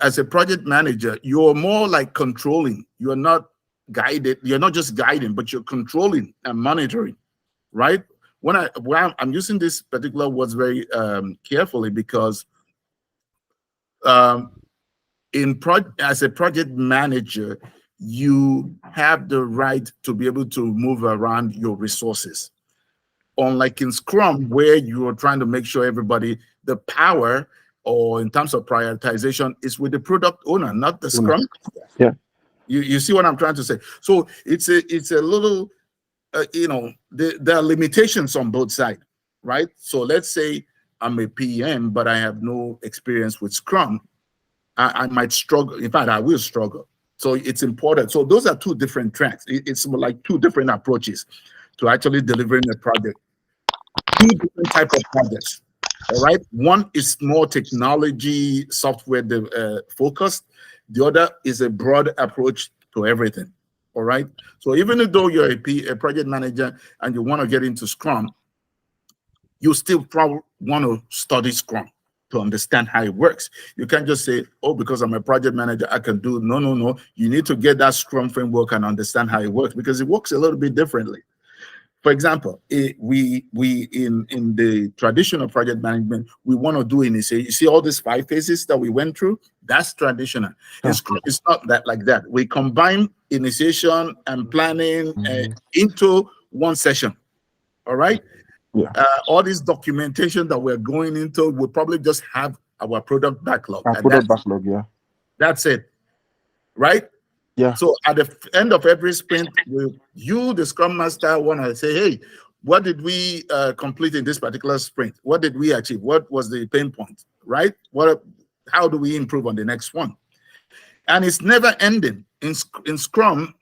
as a project manager, you're more like controlling. You're not guided. You're not just guiding, but you're controlling and monitoring, right? When I'm using this particular words very carefully because um, as a project manager, you have the right to be able to move around your resources. Unlike in Scrum, where you are trying to make sure everybody, the power or in terms of prioritization is with the product owner, not the Scrum. Yeah. You see what I'm trying to say? So it's a little, there are limitations on both sides, right? So let's say I'm a PM, but I have no experience with Scrum. I might struggle. In fact, I will struggle. So it's important. So those are two different tracks. It's like two different approaches to actually delivering a project. Two different type of projects. All right. One is more technology, software focused. The other is a broad approach to everything. All right. So even though you're a project manager and you want to get into Scrum, you still probably want to study Scrum to understand how it works. You can't just say, oh, because I'm a project manager, I can do. No. You need to get that Scrum framework and understand how it works because it works a little bit differently. For example, we in the traditional project management, we want to do initiation. You see all these 5 phases that we went through? That's traditional. It's not that like that. We combine initiation and planning into one session. All right? Yeah. All this documentation that we're going into, we'll probably just have our product backlog. Yeah. That's it. Right? Yeah. So at the end of every sprint, you, the Scrum Master, want to say, hey, what did we complete in this particular sprint? What did we achieve? What was the pain point? Right? How do we improve on the next one? And it's never ending. In Scrum,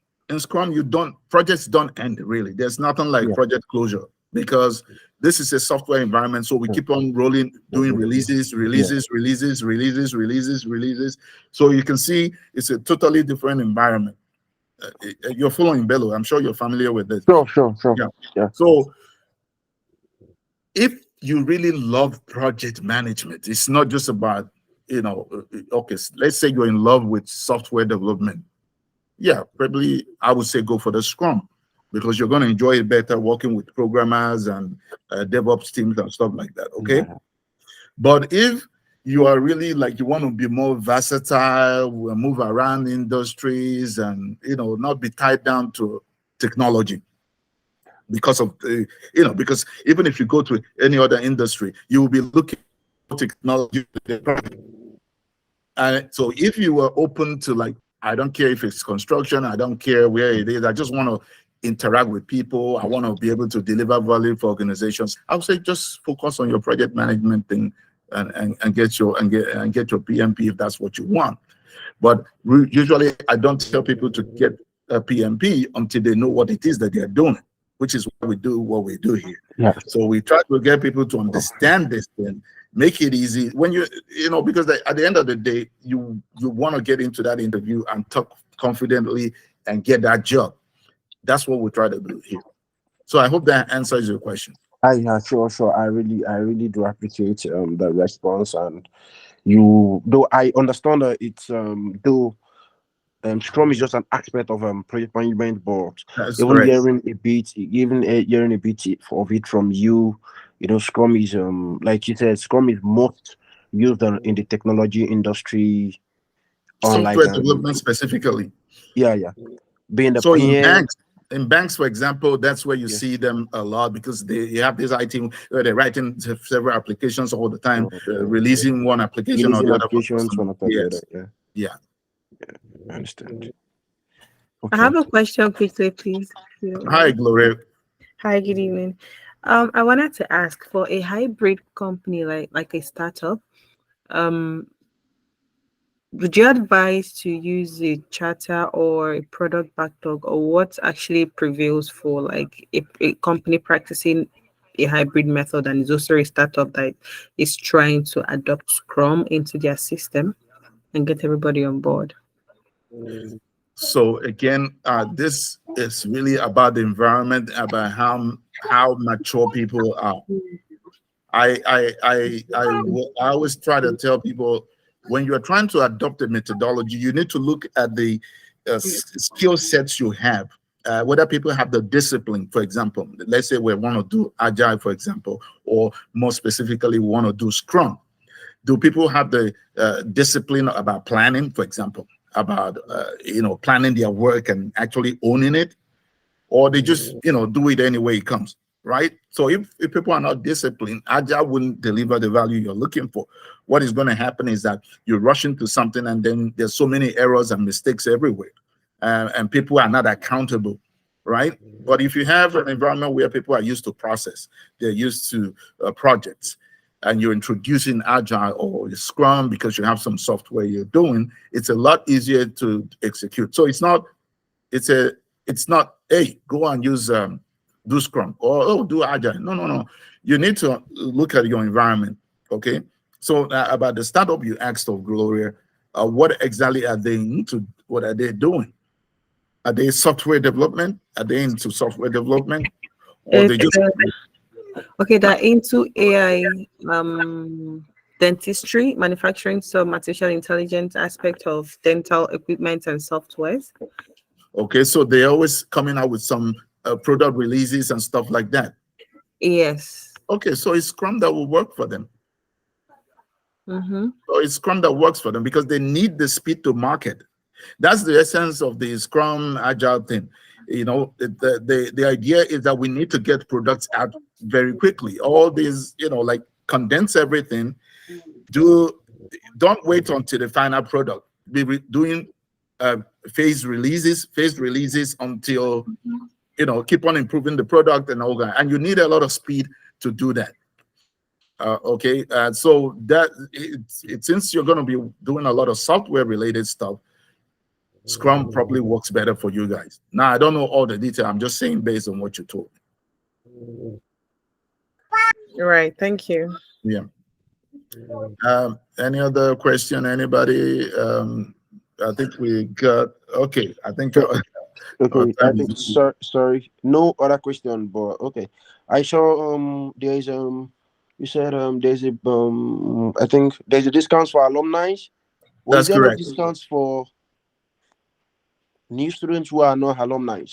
projects don't end really. There's nothing like project closure because this is a software environment. So we keep on rolling, doing releases. So you can see it's a totally different environment. You're following Bello. I'm sure you're familiar with this. Sure. Yeah. So if you really love project management, it's not just about, okay, let's say you're in love with software development. Yeah, probably I would say go for the Scrum, because you're going to enjoy it better working with programmers and DevOps teams and stuff like that. Okay. Yeah. But if you are really like, you want to be more versatile, move around industries, and not be tied down to technology, because of because even if you go to any other industry, you will be looking for technology. And so if you were open to, like, I don't care if it's construction, I don't care where it is, I just want to interact with people, I want to be able to deliver value for organizations, I would say just focus on your project management thing, and get your PMP if that's what you want. But usually I don't tell people to get a PMP until they know what it is that they're doing, which is why we do what we do here. Yeah. So we try to get people to understand this thing, make it easy. When because at the end of the day, you want to get into that interview and talk confidently and get that job. That's what we try to do here. So I hope that answers your question. Yeah, sure, sure. I really do appreciate the response, and though I understand that it's though Scrum is just an aspect of project management, but That's even correct. hearing a bit of it from you, Scrum is like you said, Scrum is most used in the technology industry, unlike Software development specifically. yeah, being the So PM. in banks, for example, that's where you Yes. see them a lot, because you have this IT where they're writing several applications all the time, releasing one application or Releasing the other. applications one after the other. Yes. Yeah, Yeah. I understand. I Okay. have a question quickly, please. if you don't Hi, mind. Gloria. Hi, good evening. I wanted to ask, for a hybrid company like a startup, um, would you advise to use a charter or a product backlog, or what actually prevails for like a company practicing a hybrid method and is also a startup that is trying to adopt Scrum into their system and get everybody on board? So again, this is really about the environment, about how mature people are. I always try to tell people, when you're trying to adopt a methodology, you need to look at the skill sets you have. Whether people have the discipline, for example, let's say we want to do agile, for example, or more specifically, we want to do Scrum. Do people have the discipline about planning, for example, about planning their work and actually owning it, or they just do it any way it comes, right? So if people are not disciplined, agile wouldn't deliver the value you're looking for. What is going to happen is that you rush into something, and then there's so many errors and mistakes everywhere, and people are not accountable, right? But if you have an environment where people are used to process, they're used to projects, and you're introducing agile or Scrum because you have some software you're doing, it's a lot easier to execute. So it's not, hey, go and use do Scrum, or do agile. No. You need to look at your environment. Okay. So about the startup you asked of, Gloria, what exactly are they into? What are they doing? Are they software development? Are they into software development? Or they just Okay, they're into AI, dentistry, manufacturing, some artificial intelligence aspect of dental equipment and softwares. okay, so they're always coming out with some product releases and stuff like that. Yes. Okay, so it's Scrum that will work for them. Mm-hmm. So it's Scrum that works for them because they need the speed to market. That's the essence of the Scrum Agile thing. The idea is that we need to get products out very quickly. All these, like, condense everything. Don't wait until the final product. Be doing phase releases until keep on improving the product and all that. And you need a lot of speed to do that. Okay, so that since you're going to be doing a lot of software related stuff, Scrum probably works better for you guys. Now, I don't know all the detail. I'm just saying based on what you told me. Right. Thank you. Yeah. Any other question? Anybody? I think we got, okay. I think Our Okay, I time think is. sorry, no other question, but okay. I saw there's you said there's a I think there's a discounts for alumni. Or is That's there no correct. discounts for new students who are not alumni?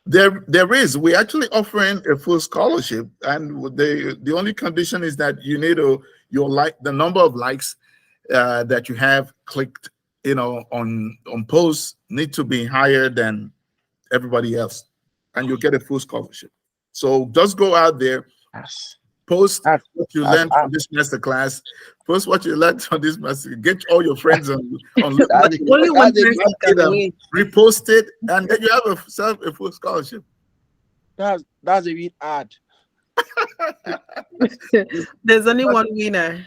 There is. We're actually offering a full scholarship, and the only condition is that you need your the number of likes that you have clicked, on posts need to be higher than everybody else, and you'll get a full scholarship. So just go out there, That's post that's what you that's learned from this master class, post what you learned from this master, get all your friends on that's a, Only one that's a person bit can them, win. repost it, and then you have a full scholarship. that's a bit hard. There's only one winner.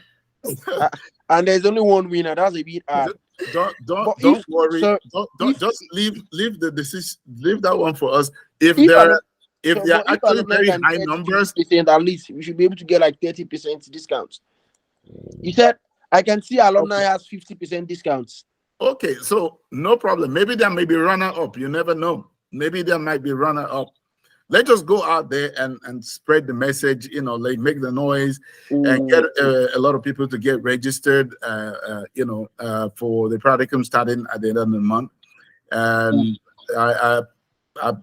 Uh, and there's only one winner. That's a bit hard. Don't don't But don't worry. Don't if just leave the decision. Leave that one for us. If if there alum, if so, there are but if actually alumni very can high get numbers, 50% at least, we should be able to get like 30% discounts. You said I can see alumni okay, has 50% discounts. okay, so no problem. Maybe there may be runner up. You never know. Maybe there might be runner up. Let's just go out there and spread the message. Like make the noise and get Oh, a lot of people to get registered. For the practicum starting at the end of the month. oh, And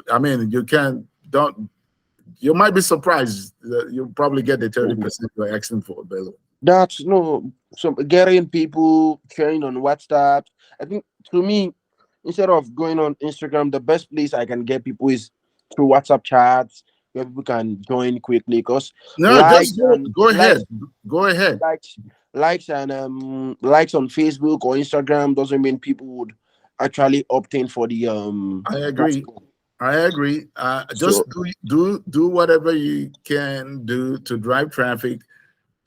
I mean, you might be surprised that you'll probably get the oh. 30% you're asking for, Bello. That's no so getting people sharing on WhatsApp. I think to me, instead of going on Instagram, the best place I can get people is through WhatsApp chats where people can join quickly because No, just likes and go ahead. likes Go ahead. likes likes and likes on Facebook or Instagram doesn't mean people would actually opt in for the I agree. practical. I agree. Just So do whatever you can do to drive traffic,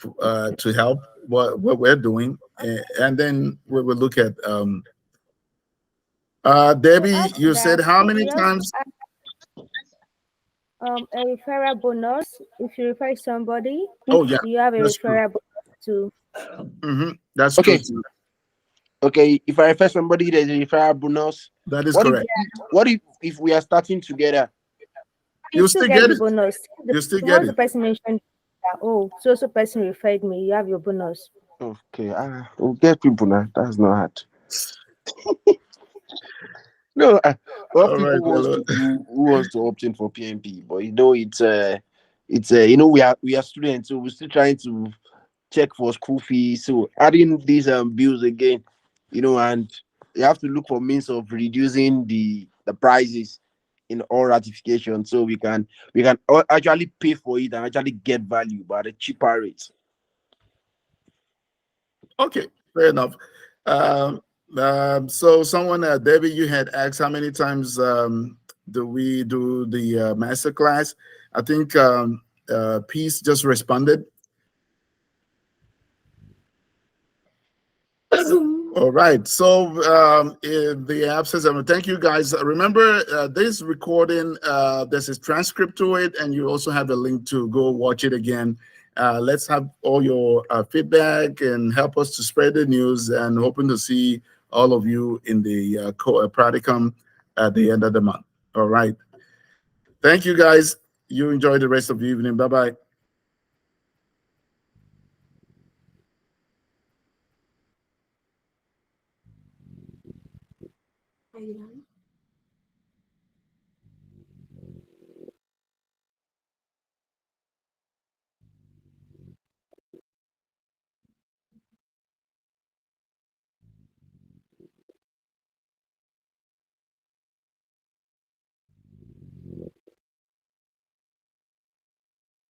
to help what we're doing, and then we will look at To Debbie. add to You said that, how many we also times? have a referral bonus. If you refer somebody, Oh yeah, you have a that's true. referral bonus too. That's true okay, too. okay. If I refer somebody, there's a referral bonus. That is What if correct. what if we are starting together? You You still still get get the it. bonus. You still get Once the it. person mentioned that, oh, so person referred me, you have your bonus. Okay, we'll get people now. That's not hard. No, what All people right, wants Bello. to do, who wants to opt in for PMP, but it's we are students, so we're still trying to check for school fees. So adding these bills again, and you have to look for means of reducing the prices in all ratification, so we can actually pay for it and actually get value, but at a cheaper rate. Okay, fair enough. Um, so someone, Debbie, you had asked how many times do we do the master class? I think Peace just responded. All right. So, in the absence of, thank you guys. Remember, this recording, there's a transcript to it, and you also have a link to go watch it again. Let's have all your feedback and help us to spread the news. And hoping to see all of you in the practicum at the end of the month. All right. Thank you, guys. You enjoy the rest of the evening. Bye bye.